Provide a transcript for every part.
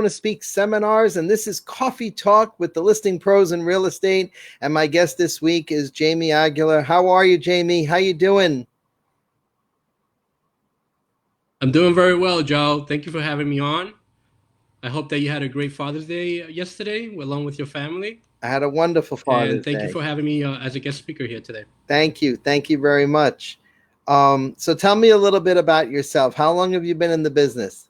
to Speak seminars, and this is Coffee Talk with the listing pros in real estate. And my guest this week is Jamie Aguilar. How are you, Jamie? How you doing? I'm doing very well, Joe. Thank you for having me on. I hope that you had a great Father's Day yesterday along with your family. I had a wonderful And Father's thank you Day. for having me as a guest speaker here today. Thank you. Thank you very much. So tell me a little bit about yourself. How long have you been in the business?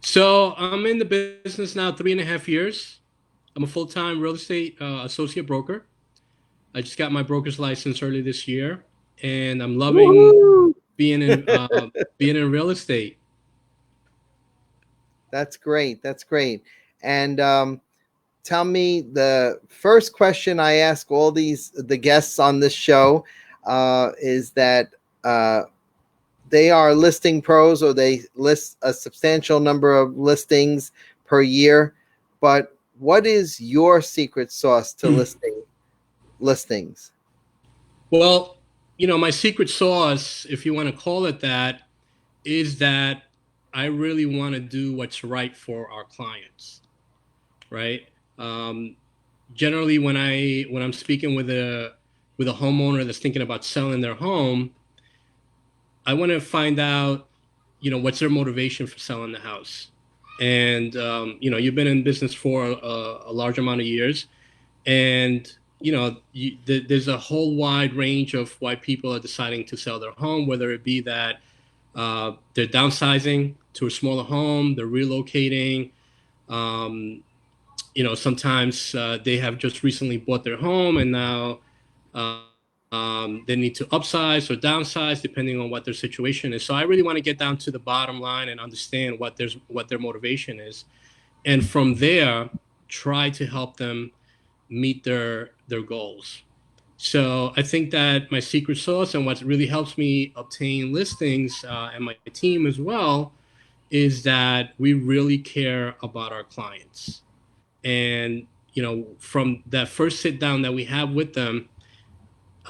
So I'm in the business now 3.5 years. I'm a full-time real estate associate broker. I just got my broker's license early this year, and I'm loving Woohoo! being in being in real estate. That's great. That's great. And tell me, the first question I ask all the guests on this show is that uh, they are listing pros, or they list a substantial number of listings per year. But what is your secret sauce to listings? Well, my secret sauce, if you want to call it that, is that I really want to do what's right for our clients, right? Um, Generally, when I'm speaking with a homeowner that's thinking about selling their home, I want to find out, what's their motivation for selling the house. And you've been in business for a large amount of years, and there's a whole wide range of why people are deciding to sell their home, whether it be that they're downsizing to a smaller home, they're relocating. Um, Sometimes they have just recently bought their home and now they need to upsize or downsize depending on what their situation is. So I really want to get down to the bottom line and understand what their motivation is, and from there try to help them meet their goals. So I think that my secret sauce and what really helps me obtain listings and my team as well is that we really care about our clients. And from that first sit down that we have with them,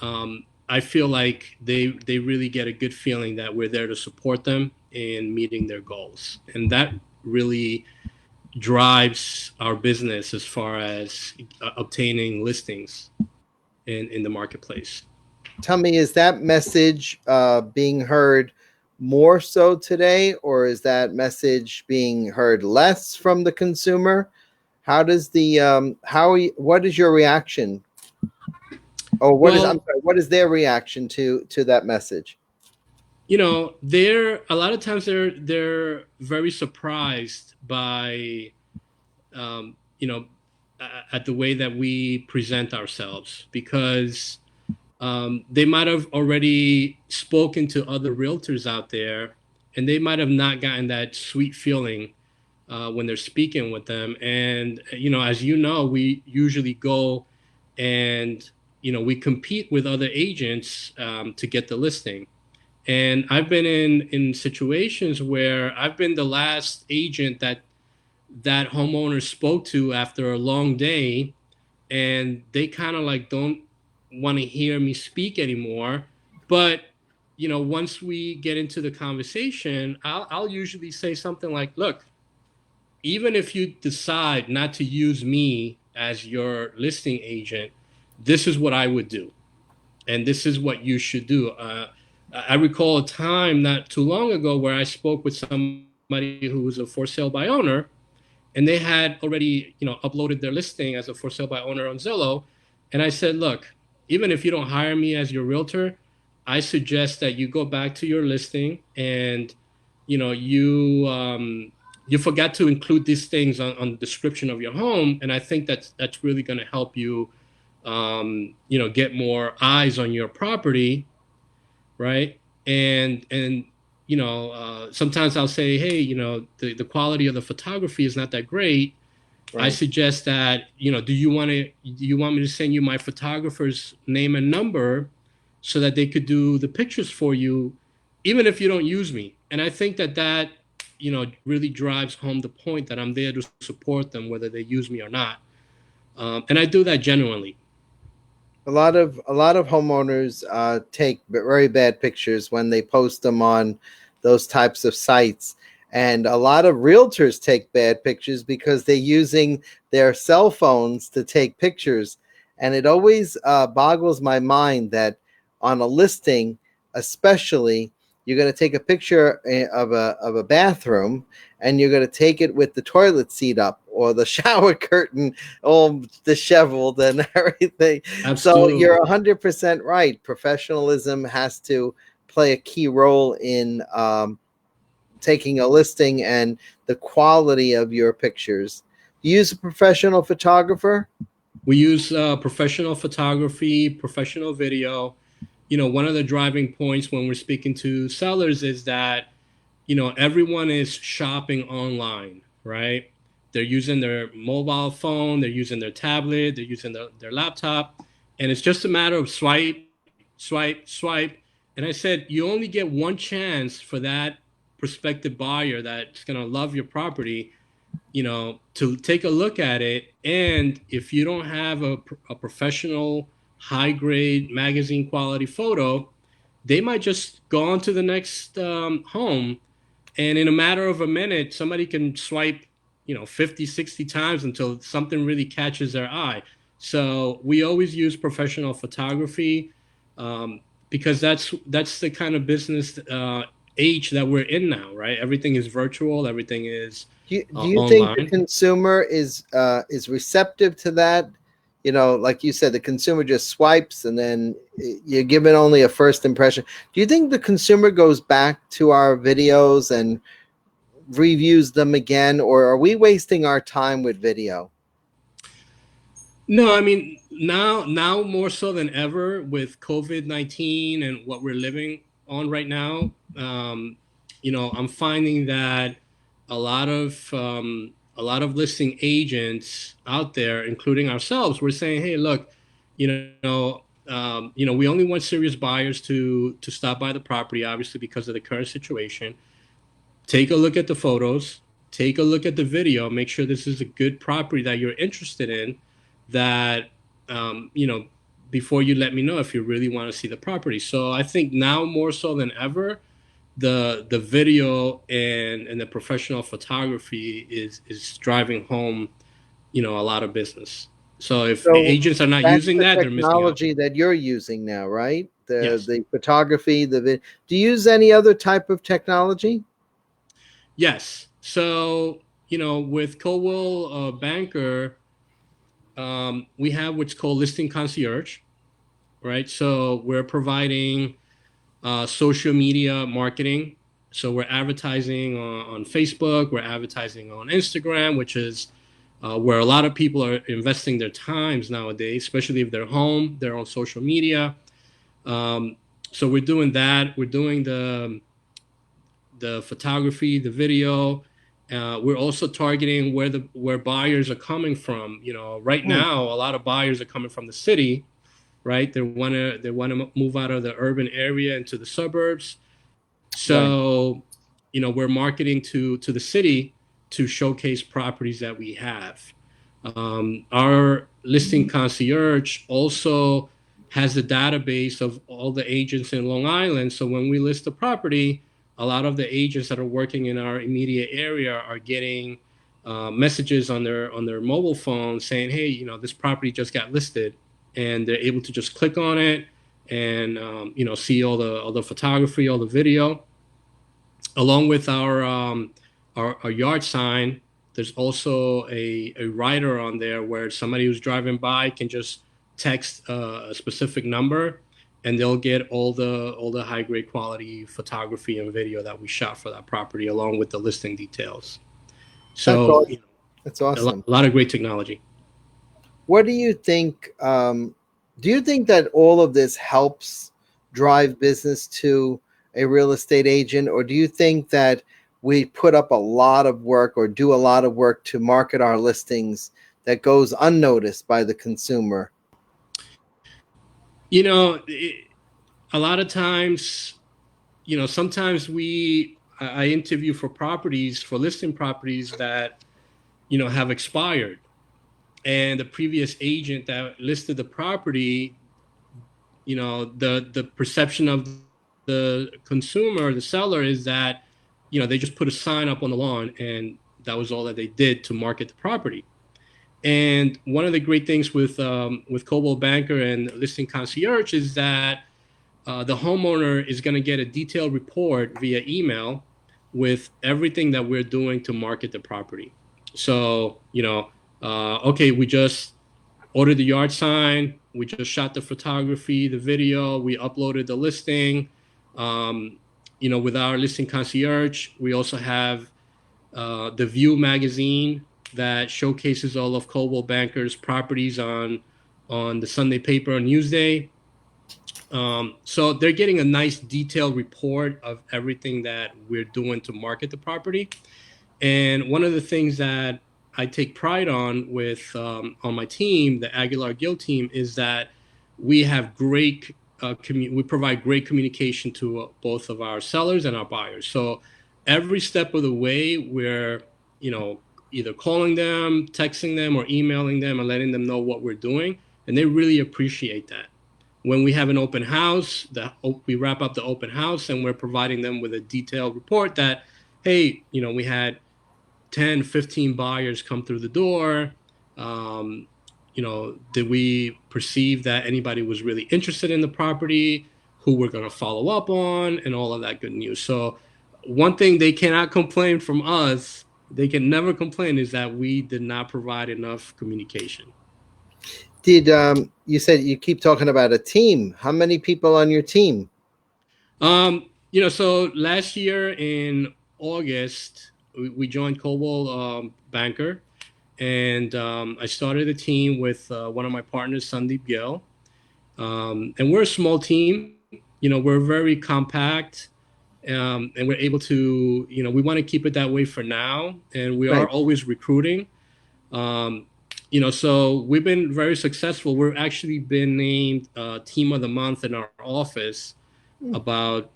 I feel like they really get a good feeling that we're there to support them in meeting their goals, and that really drives our business as far as obtaining listings in the marketplace. Tell me, is that message being heard more so today, or is that message being heard less from the consumer? How does the what is your reaction, or what is, I'm Well, sorry, what is their reaction to that message? they're a lot of times they're very surprised by um, you know at the way that we present ourselves, because they might have already spoken to other realtors out there, and they might have not gotten that sweet feeling when they're speaking with them. And as you know, we usually go and we compete with other agents to get the listing. And I've been in situations where I've been the last agent that homeowner spoke to after a long day, and they kind of like don't want to hear me speak anymore. But once we get into the conversation, I'll usually say something like, look, even if you decide not to use me as your listing agent, this is what I would do, and this is what you should do. I recall a time not too long ago where I spoke with somebody who was a for sale by owner, and they had already uploaded their listing as a for sale by owner on Zillow. And I said, look, even if you don't hire me as your realtor, I suggest that you go back to your listing and you know you um, you forgot to include these things on the description of your home, and I think that's really going to help you get more eyes on your property, right? And sometimes I'll say, hey, the quality of the photography is not that great. I Right. suggest that, do you want me to send you my photographer's name and number so that they could do the pictures for you, even if you don't use me? And I think that really drives home the point that I'm there to support them, whether they use me or not. And I do that genuinely. A lot of homeowners take very bad pictures when they post them on those types of sites, And a lot of realtors take bad pictures because they're using their cell phones to take pictures. And it always boggles my mind that on a listing, especially, you're going to take a picture of a bathroom, and you're going to take it with the toilet seat up or the shower curtain all disheveled and everything. So you're Absolutely. 100% right. Professionalism has to play a key role in taking a listing and the quality of your pictures. Do you use a professional photographer? We use professional photography, professional video. One of the driving points when we're speaking to sellers is that, everyone is shopping online, right? They're using their mobile phone, they're using their tablet, they're using their laptop, and it's just a matter of swipe, swipe, swipe. And I said, you only get one chance for that prospective buyer that's going to love your property, to take a look at it. And if you don't have a professional, high grade magazine quality photo, they might just go on to the next home. And in a matter of a minute, somebody can swipe, 50, 60 times until something really catches their eye. So we always use professional photography, because that's the kind of business age that we're in now, right? Everything is virtual, everything is Do you think the online. consumer is receptive to that? Like you said, the consumer just swipes and then you're given only a first impression. Do you think the consumer goes back to our videos and reviews them again, or are we wasting our time with video? No, I mean, now more so than ever with COVID-19 and what we're living on right now. I'm finding that a lot of listing agents out there, including ourselves, we're saying, hey, look, we only want serious buyers to stop by the property, obviously because of the current situation. Take a look at the photos, take a look at the video, make sure this is a good property that you're interested in, that um, you know before you let me know if you really want to see the property. So I think now more so than ever, the video and the professional photography is driving home, a lot of business. So if So agents are not that's using the that, they're missing out. technology that you're using now, right? The Yes. the photography, do you use any other type of technology? Yes. So, with Coldwell Banker, we have what's called listing concierge, right? So we're providing social media marketing. So we're advertising on Facebook, we're advertising on Instagram, which is where a lot of people are investing their times nowadays, especially if they're home, they're on social media. Um, so we're doing that. We're doing the photography, the video. We're also targeting where buyers are coming from. Right Hmm, now, a lot of buyers are coming from the city, right? They want to move out of the urban area into the suburbs. right. So, we're marketing to the city to showcase properties that we have. Our listing concierge also has a database of all the agents in Long Island. So when we list a property, a lot of the agents that are working in our immediate area are getting messages on their mobile phone saying, "Hey, this property just got listed," and they're able to just click on it and see all the photography, all the video, along with our yard sign. There's also a rider on there where somebody who's driving by can just text a specific number, and they'll get all the high grade quality photography and video that we shot for that property, along with the listing details. That's So, awesome. That's a lot, awesome. a lot of great technology. What do you think? Do you think that all of this helps drive business to a real estate agent, or do you think that we put up a lot of work or do a lot of work to market our listings that goes unnoticed by the consumer? You know, it, a lot of times, sometimes I interview for properties, for listing properties that have expired, and the previous agent that listed the property, the perception of the consumer, the seller, is that they just put a sign up on the lawn, and that was all that they did to market the property. And one of the great things with Coldwell Banker and Listing Concierge is that the homeowner is going to get a detailed report via email with everything that we're doing to market the property. So, okay, we just ordered the yard sign, we just shot the photography, the video, we uploaded the listing. Um, with our Listing Concierge, we also have the View magazine that showcases all of Coldwell Banker's properties on the Sunday paper on Newsday. So they're getting a nice detailed report of everything that we're doing to market the property. And one of the things that I take pride on my team, the Aguilar Guild team, is that we have we provide great communication to both of our sellers and our buyers. So every step of the way, we're either calling them, texting them, or emailing them and letting them know what we're doing, and they really appreciate that. When we have an open house, we wrap up the open house and we're providing them with a detailed report that, hey, we had 10, 15 buyers come through the door. Um, did we perceive that anybody was really interested in the property, who we're going to follow up on, and all of that good news. So one thing they cannot complain from us, they can never complain, is that we did not provide enough communication. Did you said you keep talking about a team? How many people on your team? So last year in August, we joined Coldwell Banker, and I started a team with one of my partners, Sandeep Gill. And we're a small team. We're very compact, and we're able to, we want to keep it that way for now. And we are Right. always recruiting. So we've been very successful. We've actually been named Team of the Month in our office about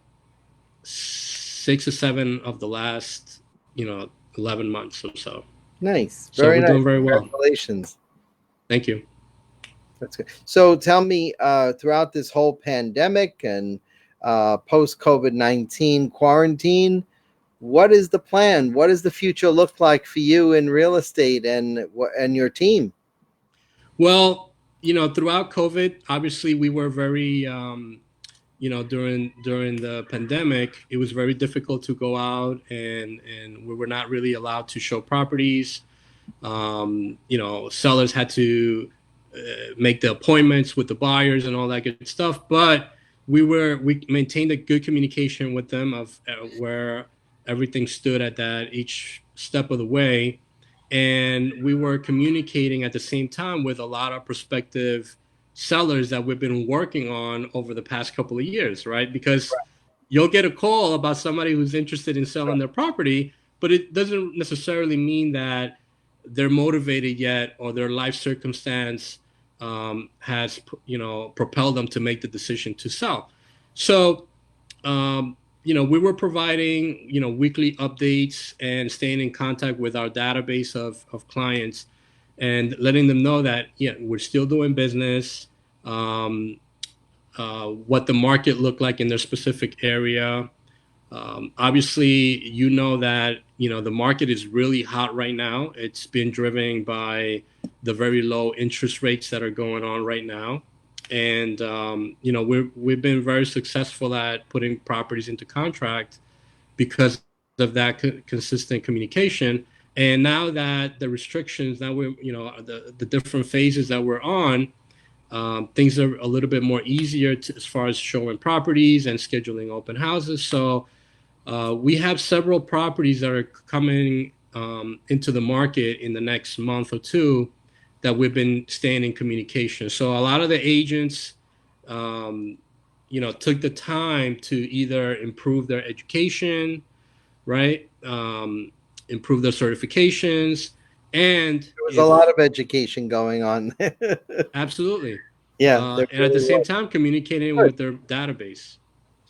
6 or 7 of the last, 11 months or so. Nice. So Very we're nice. doing very well. Congratulations. Thank you. That's good. So tell me, throughout this whole pandemic and post COVID-19 quarantine, what is the plan? What does the future look like for you in real estate and your team? Well, throughout COVID, obviously we were very, during the pandemic, it was very difficult to go out, and we were not really allowed to show properties. Sellers had to make the appointments with the buyers and all that good stuff. But we maintained a good communication with them of where everything stood at that each step of the way, and we were communicating at the same time with a lot of prospective sellers that we've been working on over the past couple of years, right? Because you'll get a call about somebody who's interested in selling their property, but it doesn't necessarily mean that they're motivated yet, or their life circumstance has propelled them to make the decision to sell. So we were providing weekly updates and staying in contact with our database of clients, and letting them know that we're still doing business, what the market looked like in their specific area. Obviously, that the market is really hot right now. It's been driven by the very low interest rates that are going on right now, and we've been very successful at putting properties into contract because of that consistent communication. And now that the restrictions, now we're the different phases that we're on, things are a little bit more easier as far as showing properties and scheduling open houses. So we have several properties that are coming into the market in the next month or two that we've been staying in communication. So a lot of the agents, took the time to either improve their education, right? Improve their certifications, and There was a if lot of education going on. absolutely, Yeah, there and at the really same was. time communicating Good. with their database.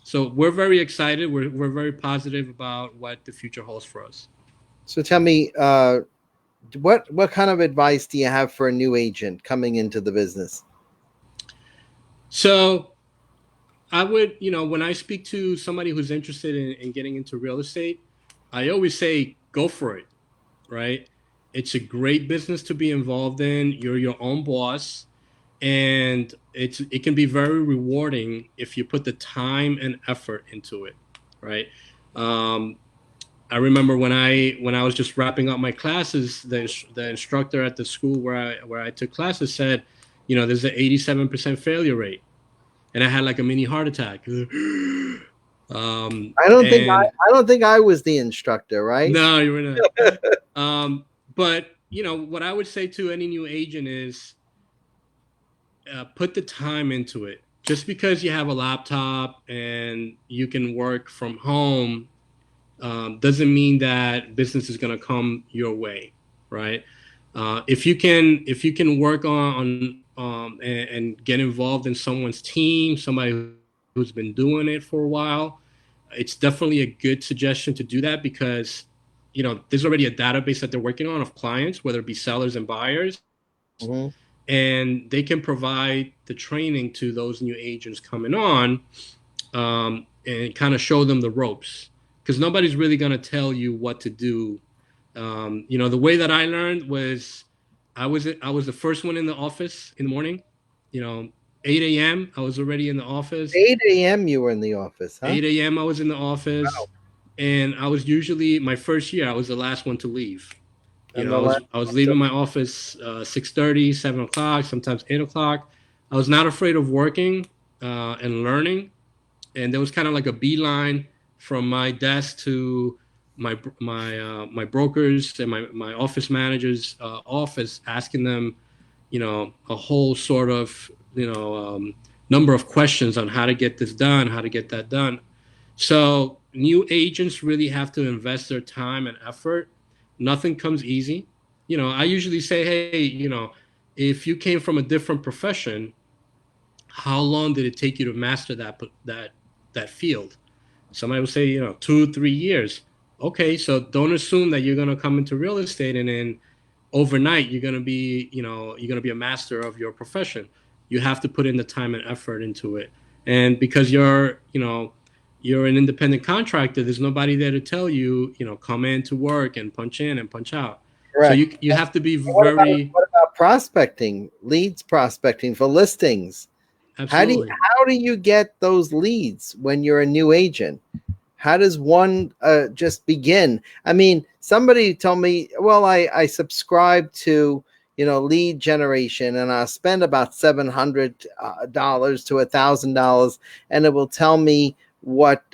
So we're very excited. We're very positive about what the future holds for us. So tell me, what kind of advice do you have for a new agent coming into the business? So I would, when I speak to somebody who's interested in getting into real estate, I always say go for it, right? It's a great business to be involved in. You're your own boss, and it can be very rewarding if you put the time and effort into it, right? Um, I remember when I was just wrapping up my classes, the instructor at the school where I took classes said, there's an 87% failure rate, and I had like a mini heart attack. And I don't think I was the instructor, right? no, you were not. But what I would say to any new agent is put the time into it. Just because you have a laptop and you can work from home doesn't mean that business is going to come your way, right? If you can work and get involved in someone's team, somebody who's been doing it for a while, it's definitely a good suggestion to do that because there's already a database that they're working on of clients, whether it be sellers and buyers, Mhm. and they can provide the training to those new agents coming on, and kind of show them the ropes because nobody's really going to tell you what to do. The way that I learned was I was the first one in the office in the morning. You know, 8 a.m. I was already in the office. 8 a.m. you were in the office, huh? 8 a.m. I was in the office, and I was usually my first year. I was the last one to leave. And the last I was leaving my office 6:30, 7 o'clock, sometimes 8 o'clock. I was not afraid of working and learning, and there was kind of like a beeline from my desk to my brokers and my office managers office, asking them a whole sort of number of questions on how to get this done, how to get that done. So new agents really have to invest their time and effort. Nothing comes easy. I usually say, hey, if you came from a different profession, how long did it take you to master that field? Somebody will say, 2 3 years. Okay, so don't assume that you're going to come into real estate and then overnight you're going to be, you're going to be a master of your profession. You have to put in the time and effort into it. And because you're an independent contractor, there's nobody there to tell you, come in to work and punch in and punch out. So correct. you have to be What very about prospecting, leads prospecting for listings? absolutely. How do you get those leads when you're a new agent? How does one just begin? I mean, somebody told me, well, I subscribe to lead generation, and I spend about $700 to $1,000, and it will tell me what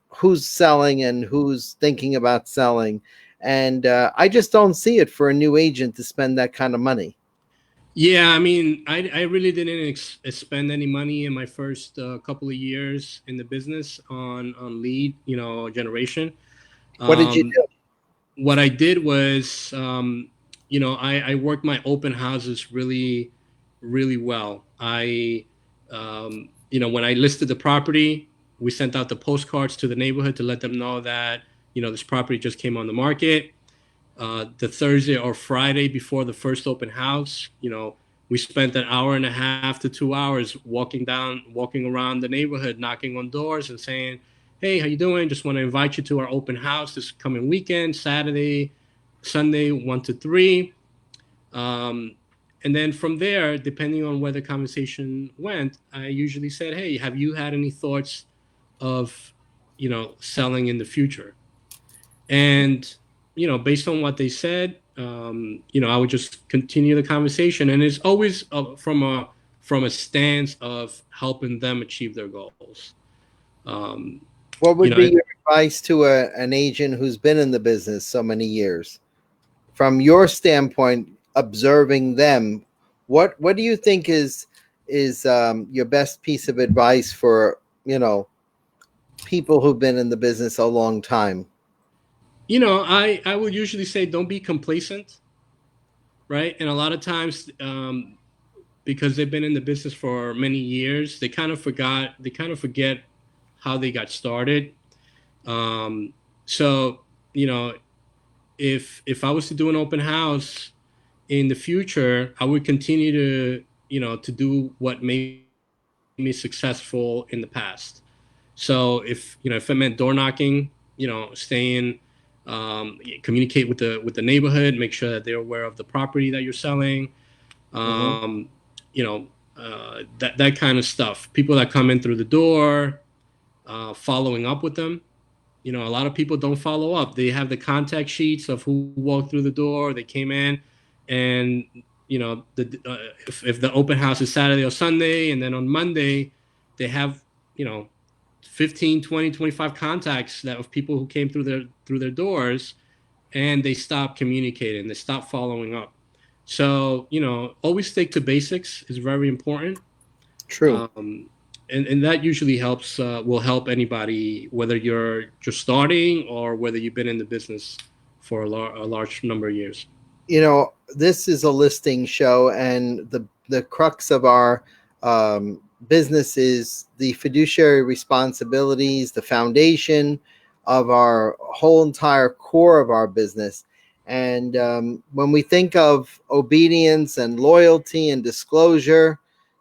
who's selling and who's thinking about selling. And I just don't see it for a new agent to spend that kind of money. Yeah, I mean, I really didn't spend any money in my first couple of years in the business on lead, generation. What did you Um, do? what I did was, I worked my open houses really, really well. When I listed the property, we sent out the postcards to the neighborhood to let them know that, this property just came on the market. The Thursday or Friday before the first open house, we spent an hour and a half to 2 hours walking around the neighborhood, knocking on doors and saying, "Hey, how you doing? Just want to invite you to our open house this coming weekend, Saturday, Sunday, 1 to 3." Um, and then from there, depending on where the conversation went, I usually said, "Hey, have you had any thoughts of, selling in the future?" And based on what they said, I would just continue the conversation, and it's always from a stance of helping them achieve their goals. um, What you would be know your advice to an agent who's been in the business so many years? From your standpoint, observing them, what do you think is your best piece of advice for people who've been in the business a long time? I would usually say don't be complacent, right? And a lot of times, because they've been in the business for many years, they kind of forget how they got started. So you know if I was to do an open house in the future, I would continue to do what made me successful in the past. So if it meant door knocking, staying, communicate with the neighborhood, make sure that they're aware of the property that you're selling. Hmm. Um, that kind of stuff. People that come in through the door, following up with them. A lot of people don't follow up. They have the contact sheets of who walked through the door, they came in, and if the open house is Saturday or Sunday, and then on Monday they have you know 15, 20, 25 contacts that of people who came through their doors, and they stop communicating, they stop following up. So always stick to basics is very important. True. Um, and that usually will help anybody, whether you're just starting or whether you've been in the business for a large number of years. This is a listing show, and the crux of our business is the fiduciary responsibilities, the foundation of our whole entire core of our business. And when we think of obedience and loyalty and disclosure,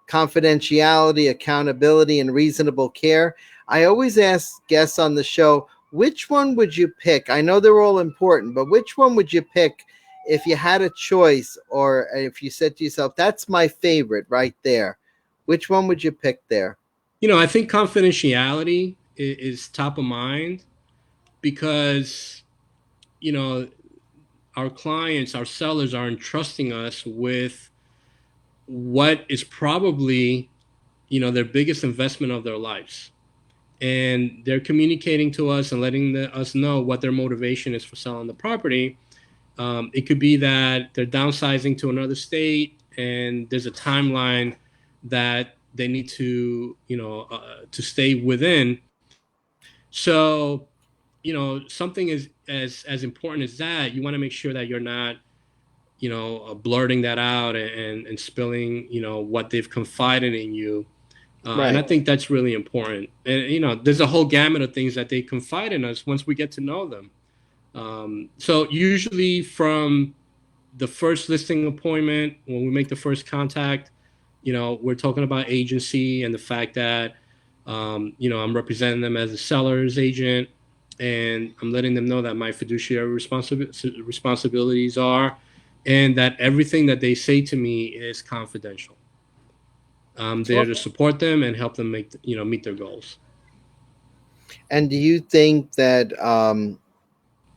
confidentiality, accountability, and reasonable care, I always ask guests on the show, which one would you pick? I know they're all important, but which one would you pick if you had a choice, or if you said to yourself, that's my favorite right there? Which one would you pick there? I think confidentiality is top of mind because you know our clients, our sellers are entrusting us with what is probably their biggest investment of their lives, and they're communicating to us and letting us know what their motivation is for selling the property. It could be that they're downsizing to another state, and there's a timeline that they need to stay within. So, something as important as that, you want to make sure that you're not, blurting that out and spilling, what they've confided in you. And I Right. think that's really important. And there's a whole gamut of things that they confide in us once we get to know them. So usually from the first listing appointment, when we make the first contact, we're talking about agency and the fact that, I'm representing them as a seller's agent, and I'm letting them know that my fiduciary responsibilities are, and that everything that they say to me is confidential. I'm there to support them and help them meet their goals. And do you think that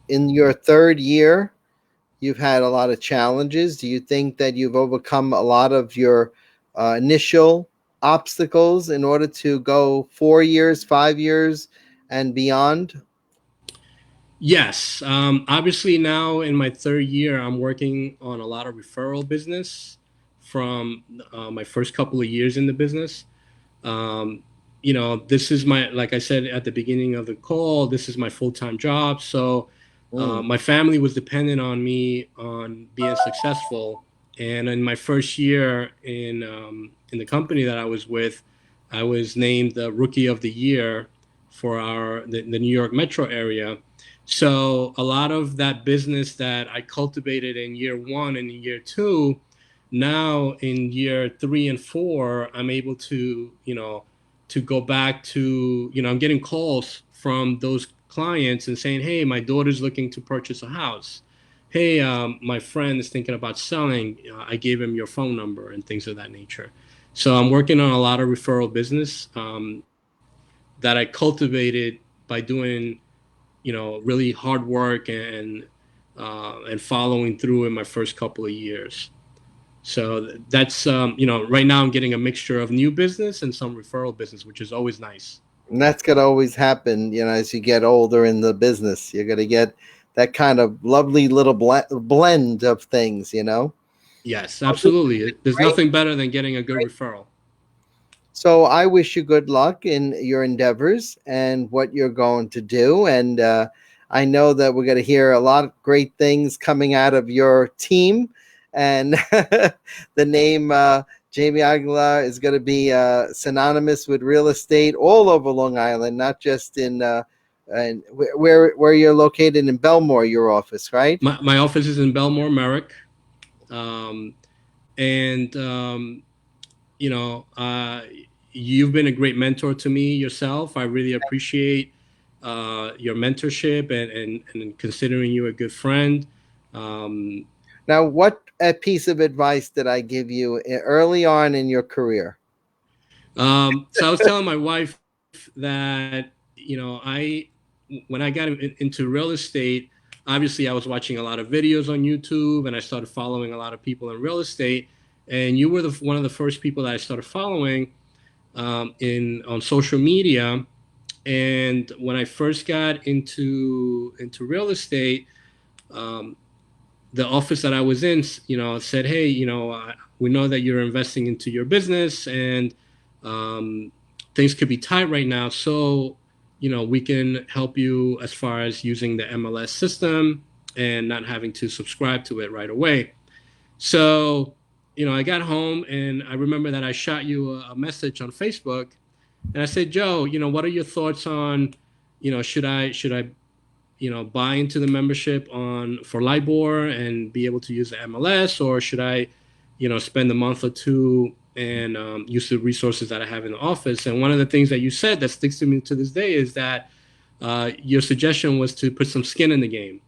in your third year, you've had a lot of challenges? Do you think that you've overcome a lot of your initial obstacles in order to go 4 years, 5 years, and beyond? Yes. Obviously, now in my third year, I'm working on a lot of referral business from my first couple of years in the business. Um, this is like I said at the beginning of the call, this is my full time job. So Mm. my family was dependent on me on being successful. And in my first year in the company that I was with, I was named the Rookie of the Year for the New York metro area. So a lot of that business that I cultivated in year one and in year two, now in year 3 and 4, I'm able to go back to, I'm getting calls from those clients and saying, hey, my daughter's looking to purchase a house. Hey, my friend is thinking about selling. I gave him your phone number and things of that nature. So I'm working on a lot of referral business that I cultivated by doing, really hard work and following through in my first couple of years. So that's right now I'm getting a mixture of new business and some referral business, which is always nice. And that's going to always happen, as you get older in the business. You're going to get that kind of lovely little blend of things. Yes, Well, this absolutely. There's great. nothing better than getting a good referral. So I wish you good luck in your endeavors and what you're going to do. And I know that we're going to hear a lot of great things coming out of your team. And the name Jamie Aguilar is going to be synonymous with real estate all over Long Island, not just in and where you're located in Belmore, your office, right? My office is in Belmore, Merrick, um, and you know, uh, you've been a great mentor to me yourself. I really appreciate your mentorship and considering you a good friend. Um, Now, what a piece of advice did I give you early on in your career? so I was telling my wife that, when I got into real estate, obviously I was watching a lot of videos on YouTube and I started following a lot of people in real estate. And you were one of the first people that I started following in on social media. And when I first got into real estate, um, the office that I was in, said, "Hey, we know that you're investing into your business, and um, things could be tight right now. So, we can help you as far as using the MLS system and not having to subscribe to it right away." So, I got home and I remember that I shot you a message on Facebook, and I said, "Joe, what are your thoughts on, should I buy into the membership on for LIBOR and be able to use the MLS, or should I, spend a month or two and use the resources that I have in the office?" And one of the things that you said that sticks to me to this day is that your suggestion was to put some skin in the game.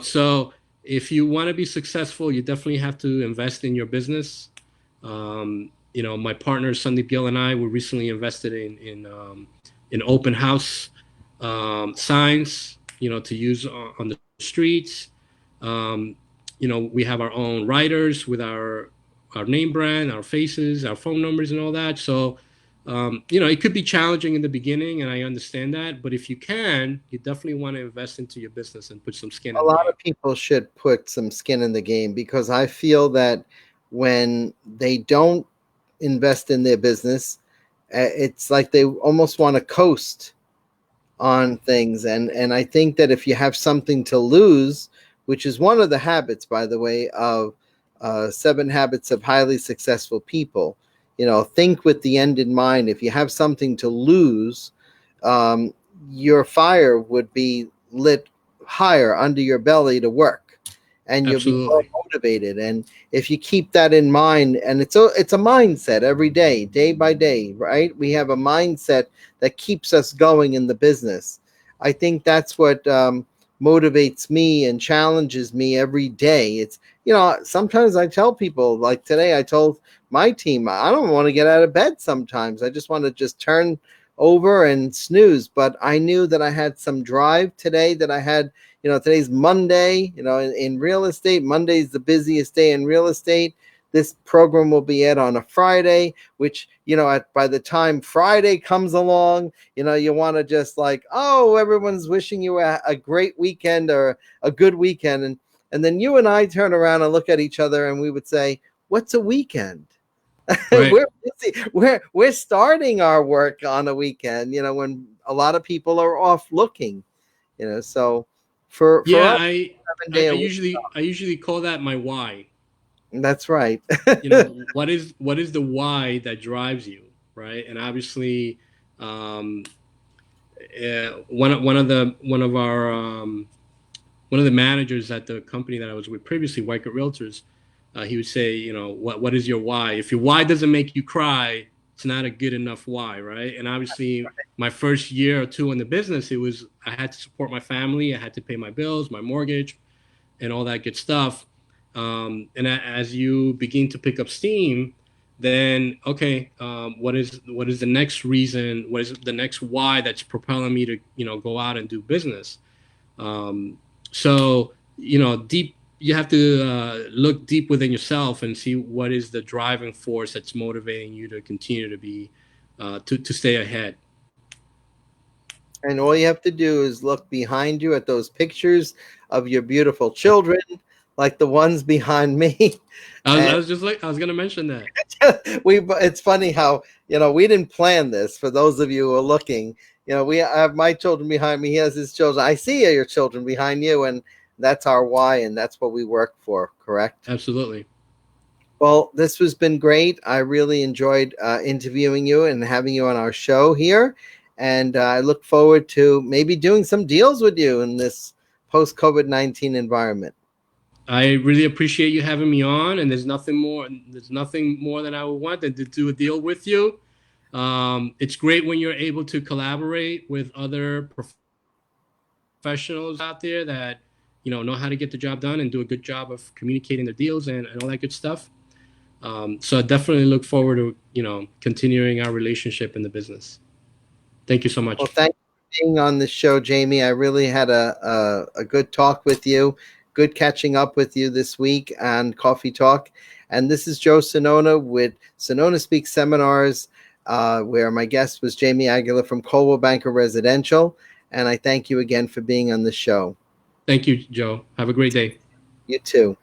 So if you want to be successful, you definitely have to invest in your business. My partner Sandeep Gill and I were recently invested in open house signs, to use on the streets. Um, we have our own writers with our name brand, our faces, our phone numbers, and all that. So, it could be challenging in the beginning, and I understand that. But if you can, you definitely want to invest into your business and put some skin A in the lot game. of people should put some skin in the game because I feel that when they don't invest in their business, it's like they almost want to coast on things, and I think that if you have something to lose, which is one of the habits, by the way, of 7 habits of highly successful people, think with the end in mind. If you have something to lose, um, your fire would be lit higher under your belly to work, and you'll be more Absolutely. motivated. And if you keep that in mind, and it's a mindset every day, day by day, right? We have a mindset that keeps us going in the business. I think that's what motivates me and challenges me every day. It's, sometimes I tell people, like today, I told my team, I don't want to get out of bed sometimes. I just want to just turn over and snooze. But I knew that I had some drive today, that I had, today's Monday, in real estate. Monday's the busiest day in real estate. This program will be aired on a Friday, which, by the time Friday comes along, you want to just like, oh, everyone's wishing you a great weekend or a good weekend. And then you and I turn around and look at each other and we would say, what's a weekend? Right. we're busy. We're starting our work on a weekend, when a lot of people are off looking, so for Yeah, us, I, 7 day I a week. usually call that my why. That's right. What is the why that drives you, right? And obviously, um, one of the managers at the company that I was with previously, White Realtors, he would say, what is your why? If your why doesn't make you cry, it's not a good enough why, right? And obviously, my first year or two in the business, it was I had to support my family, I had to pay my bills, my mortgage, and all that good stuff. And as you begin to pick up steam, then okay, what is the next reason? What is the next why that's propelling me to go out and do business? Um, so deep. You have to look deep within yourself and see what is the driving force that's motivating you to continue to be to stay ahead. And all you have to do is look behind you at those pictures of your beautiful children, like the ones behind me. I And was just like I was gonna mention that. it's funny how, we didn't plan this. For those of you who are looking, we have my children behind me. He has his children. I see your children behind you, and that's our why, and that's what we work for. Correct? Absolutely. Well, this has been great. I really enjoyed interviewing you and having you on our show here. And I look forward to maybe doing some deals with you in this post COVID-19 environment. I really appreciate you having me on, and there's nothing more. There's nothing more than I would want than to do a deal with you. It's great when you're able to collaborate with other professionals out there that know how to get the job done and do a good job of communicating their deals and all that good stuff. So I definitely look forward to continuing our relationship in the business. Thank you so Well, much. thank you for being on the show, Jamie. I really had a good talk with you. Good catching up with you this week on Coffee Talk. And this is Joe Sonona with Sonona Speaks Seminars, where my guest was Jamie Aguilar from Coldwell Banker Residential. And I thank you again for being on the show. Thank you, Joe. Have a great day. You too.